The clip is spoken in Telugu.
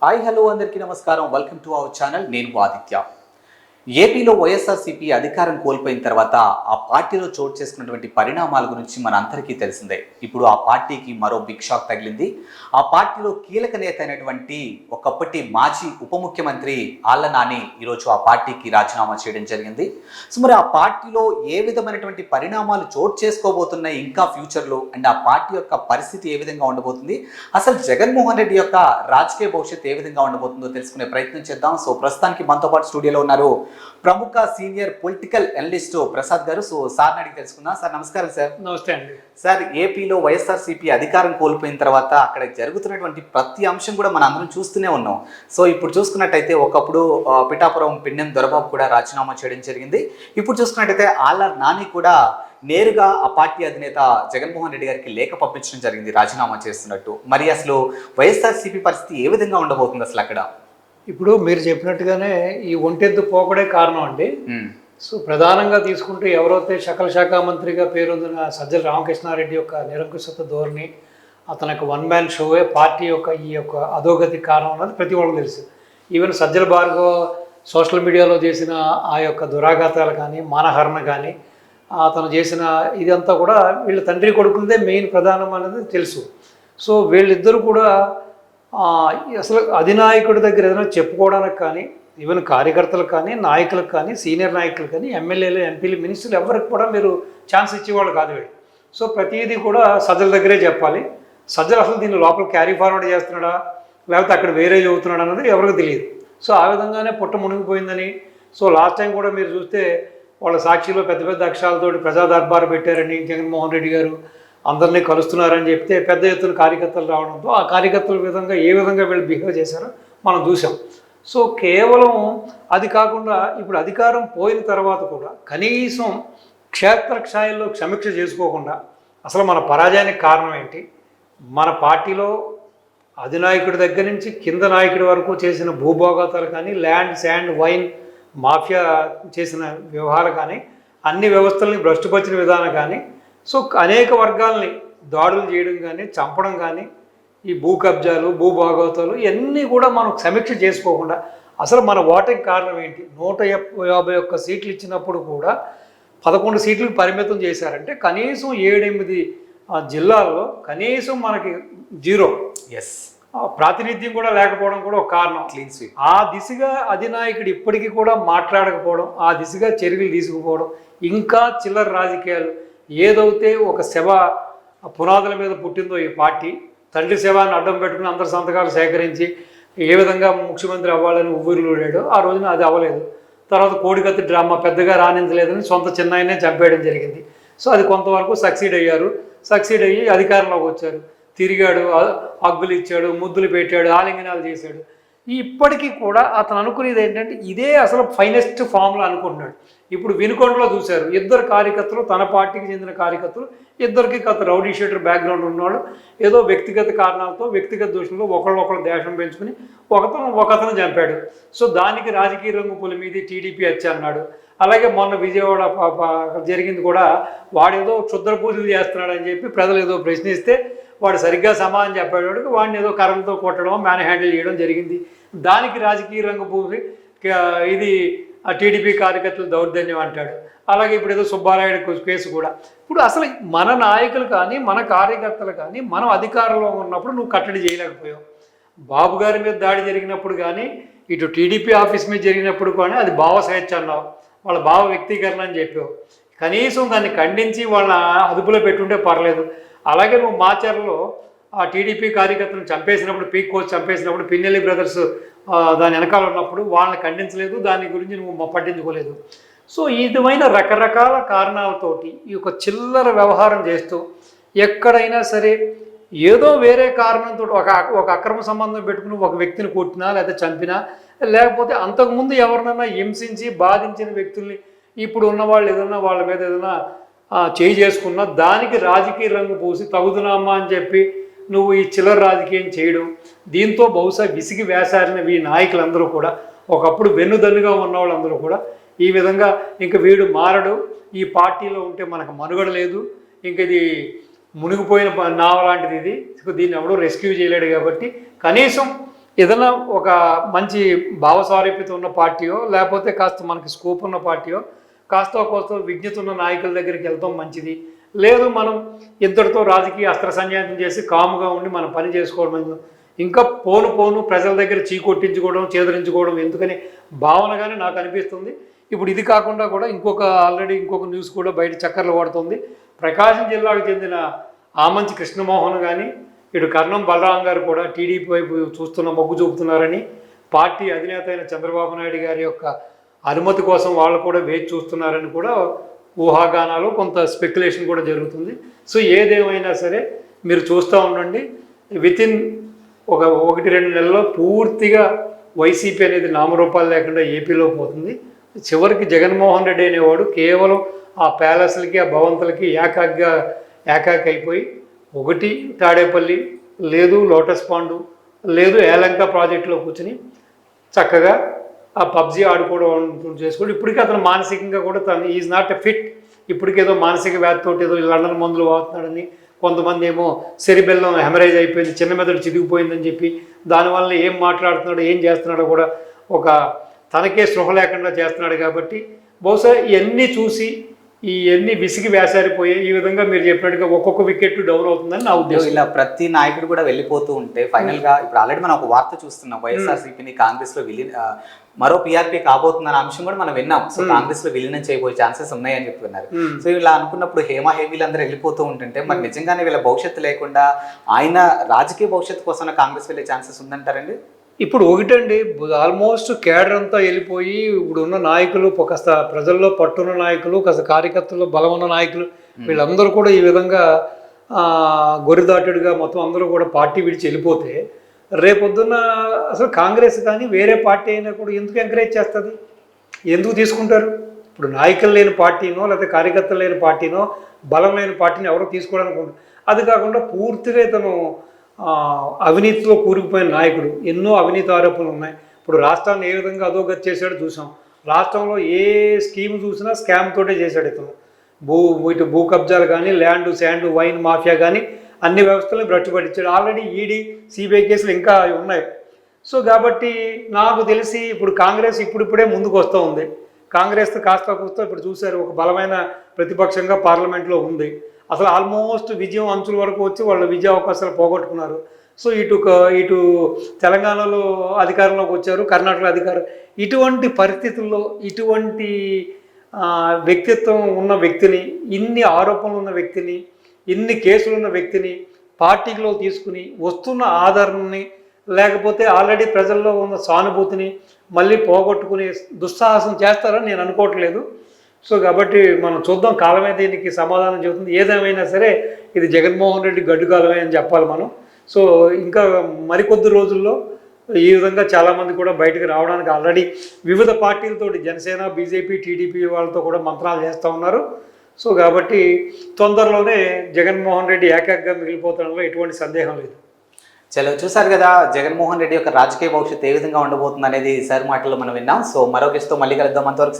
హాయ్ హలో అందరికీ నమస్కారం. Welcome to our channel. నేను ఆదిత్య. ఏపీలో వైఎస్ఆర్సీపీ అధికారం కోల్పోయిన తర్వాత ఆ పార్టీలో చోటు చేసుకున్నటువంటి పరిణామాల గురించి మన అందరికీ తెలిసిందే. ఇప్పుడు ఆ పార్టీకి మరో బిగ్ షాక్ తగిలింది. ఆ పార్టీలో కీలక నేత అయినటువంటి ఒకప్పటి మాజీ ఉప ముఖ్యమంత్రి ఆళ్ల నాని ఈరోజు ఆ పార్టీకి రాజీనామా చేయడం జరిగింది. సో మరి ఆ పార్టీలో ఏ విధమైనటువంటి పరిణామాలు చోటు చేసుకోబోతున్నాయి ఇంకా ఫ్యూచర్లో, అండ్ ఆ పార్టీ యొక్క పరిస్థితి ఏ విధంగా ఉండబోతుంది, అసలు జగన్మోహన్ రెడ్డి యొక్క రాజకీయ భవిష్యత్తు ఏ విధంగా ఉండబోతుందో తెలుసుకునే ప్రయత్నం చేద్దాం. సో ప్రస్తుతానికి మనతో పాటు స్టూడియోలో ఉన్నారు ప్రముఖ సీనియర్ పొలిటికల్ అనలిస్ట్ ప్రసాద్ గారు. సో సార్ అడిగి తెలుసుకుందాం. సార్ నమస్కారం. సార్ నమస్తే అండి. సార్, ఏపీలో వైఎస్ఆర్సీపీ అధికారం కోల్పోయిన తర్వాత అక్కడ జరుగుతున్నటువంటి ప్రతి అంశం కూడా మనం అందరం చూస్తూనే ఉన్నాం. సో ఇప్పుడు చూసుకున్నట్టయితే ఒకప్పుడు పిఠాపురం పిన్నెం దొరబాబు కూడా రాజీనామా చేయడం జరిగింది. ఇప్పుడు చూసుకున్నట్టయితే ఆళ్ల నాని కూడా నేరుగా ఆ పార్టీ అధినేత జగన్మోహన్ రెడ్డి గారికి లేఖ పంపించడం జరిగింది రాజీనామా చేస్తున్నట్టు. మరి అసలు వైఎస్ఆర్సీపీ పరిస్థితి ఏ విధంగా ఉండబోతుంది అసలు అక్కడ? ఇప్పుడు మీరు చెప్పినట్టుగానే ఈ ఒంటెద్దు పోకడే కారణం అండి. సో ప్రధానంగా తీసుకుంటే ఎవరైతే సకల శాఖ మంత్రిగా పేరొందిన సజ్జల రామకృష్ణారెడ్డి యొక్క నిరంకుశత ధోరణి, అతని యొక్క వన్ మ్యాన్ షోవే పార్టీ యొక్క ఈ యొక్క అధోగతి కారణం అన్నది ప్రతి ఒక్కరికి తెలుసు. ఈవెన్ సజ్జల భార్గవ సోషల్ మీడియాలో చేసిన ఆ యొక్క దురాఘాతాలు కానీ, మానహరణ కానీ, అతను చేసిన ఇదంతా కూడా వీళ్ళ తండ్రి కొడుకులదే మెయిన్ ప్రధానం అనేది తెలుసు. సో వీళ్ళిద్దరూ కూడా అసలు అధినాయకుడి దగ్గర ఏదైనా చెప్పుకోవడానికి కానీ, ఈవెన్ కార్యకర్తలకు కానీ, నాయకులకు కానీ, సీనియర్ నాయకులు కానీ, ఎమ్మెల్యేలు, ఎంపీలు, మినిస్టర్లు ఎవరికి కూడా మీరు ఛాన్స్ ఇచ్చేవాళ్ళు కాదు వీళ్ళు. సో ప్రతిదీ కూడా సజ్జల దగ్గరే చెప్పాలి. సజ్జలు అసలు దీన్ని లోపల క్యారీ ఫార్వర్డ్ చేస్తున్నాడా, లేకపోతే అక్కడ వేరే చదువుతున్నాడు అన్నది ఎవరికి తెలియదు. సో ఆ విధంగానే పుట్ట మునిగిపోయిందని. సో లాస్ట్ టైం కూడా మీరు చూస్తే వాళ్ళ సాక్షిలో పెద్ద పెద్ద అక్షరాలతోటి ప్రజా దర్బారు పెట్టారని, జగన్మోహన్ రెడ్డి గారు అందరినీ కలుస్తున్నారని చెప్తే పెద్ద ఎత్తున కార్యకర్తలు రావడంతో ఆ కార్యకర్తల విధంగా ఏ విధంగా వీళ్ళు బిహేవ్ చేశారో మనం చూసాం. సో కేవలం అది కాకుండా ఇప్పుడు అధికారం పోయిన తర్వాత కూడా కనీసం క్షేత్రస్థాయిలో సమీక్ష చేసుకోకుండా అసలు మన పరాజయానికి కారణం ఏంటి, మన పార్టీలో అధినాయకుడి దగ్గర నుంచి కింద నాయకుడి వరకు చేసిన భూభోగాతాలు కానీ, ల్యాండ్ శాండ్ వైన్ మాఫియా చేసిన వ్యవహారాలు కానీ, అన్ని వ్యవస్థలని భ్రష్టుపరిచిన విధానం కానీ, సో అనేక వర్గాల్ని దాడులు చేయడం కానీ, చంపడం కానీ, ఈ భూ కబ్జాలు, భూభాగవతాలు ఇవన్నీ కూడా మనం సమీక్ష చేసుకోకుండా అసలు మన ఓటమికి కారణం ఏంటి? 151 సీట్లు ఇచ్చినప్పుడు కూడా 11 సీట్లకు పరిమితం చేశారంటే కనీసం 7-8 జిల్లాల్లో కనీసం మనకి 0 ప్రాతినిధ్యం కూడా లేకపోవడం కూడా ఒక కారణం. Clean sweep. ఆ దిశగా అధినాయకుడు ఇప్పటికీ కూడా మాట్లాడకపోవడం, ఆ దిశగా చర్యలు తీసుకుపోవడం, ఇంకా చిల్లర రాజకీయాలు, ఏదైతే ఒక శవ పునాదుల మీద పుట్టిందో ఈ పార్టీ, తండ్రి శవాన్ని అడ్డం పెట్టుకుని అందరి సంతకాలు సేకరించి ఏ విధంగా ముఖ్యమంత్రి అవ్వాలని ఉవ్విరులాడాడో ఆ రోజున అది అవ్వలేదు. తర్వాత కోడికత్తి డ్రామా పెద్దగా రాణించలేదని సొంత చిన్నాయనే చంపేయడం జరిగింది. సో అది కొంతవరకు సక్సీడ్ అయ్యారు. సక్సీడ్ అయ్యి అధికారంలోకి వచ్చారు. తిరిగాడు, హగ్గులు ఇచ్చాడు, ముద్దులు పెట్టాడు, ఆలింగనాలు చేశాడు. ఇప్పటికీ కూడా అతను అనుకునేది ఏంటంటే ఇదే అసలు ఫైనెస్ట్ ఫామ్లో అనుకుంటున్నాడు. ఇప్పుడు వినుకొండలో చూశారు, 2 కార్యకర్తలు, తన పార్టీకి చెందిన కార్యకర్తలు, ఇద్దరికి కథ రౌడీ షీటర్ బ్యాక్గ్రౌండ్ ఉన్నవాళ్ళు ఏదో వ్యక్తిగత కారణాలతో, వ్యక్తిగత దోషంలో ఒకళ్ళు దేశం పెంచుకుని ఒకతను చంపాడు. సో దానికి రాజకీయ రంగు పులిమీది టీడీపీ హత్య అన్నాడు. అలాగే మొన్న విజయవాడ జరిగింది కూడా, వాడేదో క్షుద్ర పూజలు చేస్తున్నాడు అని చెప్పి ప్రజలు ఏదో ప్రశ్నిస్తే వాడు సరిగ్గా సమాధానం చెప్పేవాడికి వాడిని ఏదో కర్రలతో కొట్టడం, మ్యాన్ హ్యాండిల్ చేయడం జరిగింది. దానికి రాజకీయ రంగు పూసి ఇది టీడీపీ కార్యకర్తలు దౌర్జన్యం అంటాడు. అలాగే ఇప్పుడు ఏదో సుబ్బారాయుడు కేసు కూడా. ఇప్పుడు అసలు మన నాయకులు కానీ, మన కార్యకర్తలు కానీ, మనం అధికారంలో ఉన్నప్పుడు నువ్వు కట్టడి చేయలేకపోయావు. బాబు గారి మీద దాడి జరిగినప్పుడు కానీ, ఇటు టీడీపీ ఆఫీస్ మీద జరిగినప్పుడు కానీ అది భావ స్వేచ్ఛ అన్నావు, వాళ్ళ భావ వ్యక్తీకరణ అని చెప్పావు. కనీసం దాన్ని ఖండించి వాళ్ళ అదుపులో పెట్టుంటే పర్లేదు. అలాగే నువ్వు మాచర్లో ఆ టీడీపీ కార్యకర్తలను చంపేసినప్పుడు, పీక్ కోచ్ చంపేసినప్పుడు, పిన్నెల్లి బ్రదర్స్ దాని వెనకాల ఉన్నప్పుడు వాళ్ళని ఖండించలేదు, దాని గురించి నువ్వు పట్టించుకోలేదు. సో ఈ విధమైన రకరకాల కారణాలతోటి ఈ యొక్క చిల్లర వ్యవహారం చేస్తూ ఎక్కడైనా సరే ఏదో వేరే కారణంతో ఒక అక్రమ సంబంధం పెట్టుకుని ఒక వ్యక్తిని కొట్టినా లేదా చంపినా, లేకపోతే అంతకుముందు ఎవరినైనా హింసించి బాధించిన వ్యక్తుల్ని ఇప్పుడు ఉన్న వాళ్ళు ఏదైనా వాళ్ళ మీద ఏదైనా చేయి చేసుకున్నా దానికి రాజకీయ రంగు పూసి తగుదునామా అని చెప్పి నువ్వు ఈ చిల్లర రాజకీయం చేయడం, దీంతో బహుశా విసిగి వేసారిన ఈ నాయకులందరూ కూడా, ఒకప్పుడు వెన్నుదన్నుగా ఉన్న వాళ్ళందరూ కూడా ఈ విధంగా ఇంక వీడు మారడు, ఈ పార్టీలో ఉంటే మనకు మనుగడ లేదు, ఇంక ఇది మునిగిపోయిన నావ లాంటిది, ఇది దీన్ని ఎవడో రెస్క్యూ చేయలేడు కాబట్టి కనీసం ఏదైనా ఒక మంచి భావస్వారూప్యత ఉన్న పార్టీయో లేకపోతే కాస్త మనకి స్కోప్ ఉన్న పార్టీయో కాస్త కోస్త విజ్ఞత ఉన్న నాయకుల దగ్గరికి వెళ్తాం మంచిది. లేదు మనం ఇద్దరితో రాజకీయ అస్త్ర సంజాతం చేసి కాముగా ఉండి మనం పని చేసుకోవడం మంచిది. ఇంకా పోను ప్రజల దగ్గర చీకొట్టించుకోవడం చేదరించుకోవడం ఎందుకని భావనగానే నాకు అనిపిస్తుంది. ఇప్పుడు ఇది కాకుండా కూడా ఆల్రెడీ ఇంకొక న్యూస్ కూడా బయట చక్కర్లు పడుతుంది. ప్రకాశం జిల్లాకు చెందిన ఆమంచి కృష్ణమోహన్ కానీ ఇటు కర్ణం బలరాం గారు కూడా టీడీపీ వైపు మొగ్గు చూపుతున్నారని, పార్టీ అధినేత అయిన చంద్రబాబు నాయుడు గారి యొక్క అనుమతి కోసం వాళ్ళు కూడా వేచి చూస్తున్నారని కూడా ఊహాగానాలు కొంత స్పెక్యులేషన్ కూడా జరుగుతుంది. సో ఏదేమైనా సరే మీరు చూస్తూ ఉండండి. వితిన్ 1-2 నెలల్లో పూర్తిగా వైసీపీ అనేది నామరూపాలు లేకుండా ఏపీలో పోతుంది. చివరికి జగన్మోహన్ రెడ్డి అనేవాడు కేవలం ఆ ప్యాలెస్లకి ఆ భవంతులకి ఏకాకి అయిపోయి ఒకటి తాడేపల్లి, లేదు లోటస్ పాండు, లేదు ఏలంక ప్రాజెక్టులో కూర్చుని చక్కగా ఆ పబ్జీ ఆడుకోవడం చేసుకోండి. ఇప్పటికీ అతను మానసికంగా కూడా తను ఈజ్ నాట్ ఎ ఫిట్. ఇప్పటికేదో మానసిక వ్యాధితోటి ఏదో లండన్ మందులు వాడుతున్నాడని, కొంతమంది ఏమో సెరిబెల్లం హెమరేజ్ అయిపోయింది, చిన్న మెదడు చిదిగిపోయిందని చెప్పి దానివల్ల ఏం మాట్లాడుతున్నాడో ఏం చేస్తున్నాడో కూడా తనకే స్పృహ లేకుండా చేస్తున్నాడు. కాబట్టి బహుశా ఇవన్నీ చూసి ఇవన్నీ విసిగి వేసారిపోయి ఈ విధంగా మీరు చెప్పినట్టుగా ఒక్కొక్క వికెట్ డౌన్ అవుతుందని నా ఉద్దేశం. ఇలా ప్రతి నాయకుడు కూడా వెళ్ళిపోతూ ఉంటే ఫైనల్ గా ఇప్పుడు ఆల్రెడీ మనం ఒక వార్త చూస్తున్నాం, వైఎస్ఆర్సీపీని కాంగ్రెస్ లో మరో పీఆర్పీ కాబోతుందన్న అంశం కూడా మనం విన్నాం. సో కాంగ్రెస్ లో విలీనం చేయబోయే ఛాన్సెస్ ఉన్నాయని చెప్పి విన్నారు. సో ఇలా అనుకున్నప్పుడు హేమీలందరూ వెళ్ళిపోతూ ఉంటుంటే మరి నిజంగానే వీళ్ళ భవిష్యత్తు లేకుండా ఆయన రాజకీయ భవిష్యత్తు కోసం కాంగ్రెస్ వెళ్ళే ఛాన్సెస్ ఉందంటారండి? ఇప్పుడు ఒకటండి, ఆల్మోస్ట్ కేడర్ అంతా వెళ్ళిపోయి ఇప్పుడు ఉన్న నాయకులు కాస్త ప్రజల్లో పట్టున్న నాయకులు, కాస్త కార్యకర్తల్లో బలం ఉన్న నాయకులు వీళ్ళందరూ కూడా ఈ విధంగా గొర్రెదాటుడుగా మొత్తం అందరూ కూడా పార్టీ విడిచి వెళ్ళిపోతే రేపొద్దున్న అసలు కాంగ్రెస్ కానీ వేరే పార్టీ అయినా కూడా ఎందుకు ఎంకరేజ్ చేస్తుంది? ఎందుకు తీసుకుంటారు? ఇప్పుడు నాయకులు లేని పార్టీనో లేకపోతే కార్యకర్తలు లేని పార్టీనో బలం లేని పార్టీని ఎవరో తీసుకోవడానికి ఉంటుంది. అది కాకుండా పూర్తిగా ఇతను అవినీతిలో కూరుకుపోయిన నాయకుడు, ఎన్నో అవినీతి ఆరోపణలు ఉన్నాయి. ఇప్పుడు రాష్ట్రాన్ని ఏ విధంగా అధోగతి చేశాడో చూసాం. రాష్ట్రంలో ఏ స్కీమ్ చూసినా స్కామ్ తోటే చేశాడు ఇతను. ఇటు భూ కబ్జాలు కానీ, ల్యాండ్ శాండ్ వైన్ మాఫియా కానీ అన్ని వ్యవస్థలను భ్రష్టుపట్టించాడు. ఆల్రెడీ ఈడీ సిబిఐ కేసులు ఇంకా ఉన్నాయి. సో కాబట్టి నాకు తెలిసి ఇప్పుడు కాంగ్రెస్ ఇప్పుడిప్పుడే ముందుకు వస్తూ ఉంది. కాంగ్రెస్ కాస్త కూస్తా ఇప్పుడు చూశారు ఒక బలమైన ప్రతిపక్షంగా పార్లమెంట్లో ఉంది. అసలు ఆల్మోస్ట్ విజయం అంచుల వరకు వచ్చి వాళ్ళ విజయ అవకాశాలు పోగొట్టుకున్నారు. సో ఇటు తెలంగాణలో అధికారంలోకి వచ్చారు, కర్ణాటకలో అధికారం. ఇటువంటి పరిస్థితుల్లో ఇటువంటి వ్యక్తిత్వం ఉన్న వ్యక్తిని, ఇన్ని ఆరోపణలు ఉన్న వ్యక్తిని, ఇన్ని కేసులు ఉన్న వ్యక్తిని పార్టీలో తీసుకుని వస్తున్న ఆదరణని లేకపోతే ఆల్రెడీ ప్రజల్లో ఉన్న సానుభూతిని మళ్ళీ పోగొట్టుకునే దుస్సాహసం చేస్తారని నేను అనుకోవట్లేదు. సో కాబట్టి మనం చూద్దాం, కాలమే దీనికి సమాధానం చెబుతుంది. ఏదేమైనా సరే ఇది జగన్మోహన్ రెడ్డి గడ్డు కాలమే అని చెప్పాలి మనం. సో ఇంకా మరికొద్ది రోజుల్లో ఈ విధంగా చాలామంది కూడా బయటకు రావడానికి ఆల్రెడీ వివిధ పార్టీలతోటి జనసేన, బీజేపీ, టీడీపీ వాళ్ళతో కూడా మంత్రాలు చేస్తూ ఉన్నారు. సో కాబట్టి తొందరలోనే జగన్మోహన్ రెడ్డి ఏకాగ్గా మిగిలిపోతడంలో ఎటువంటి సందేహం లేదు. చలో, చూసారు కదా జగన్మోహన్ రెడ్డి యొక్క రాజకీయ భవిష్యత్తు ఏ విధంగా ఉండబోతుంది అనేది సార్ మాటల్లో మనం విన్నాం. సో మరో గెస్ట్తో మళ్ళీ కలుద్దాం. అంతవరకు సెలవు.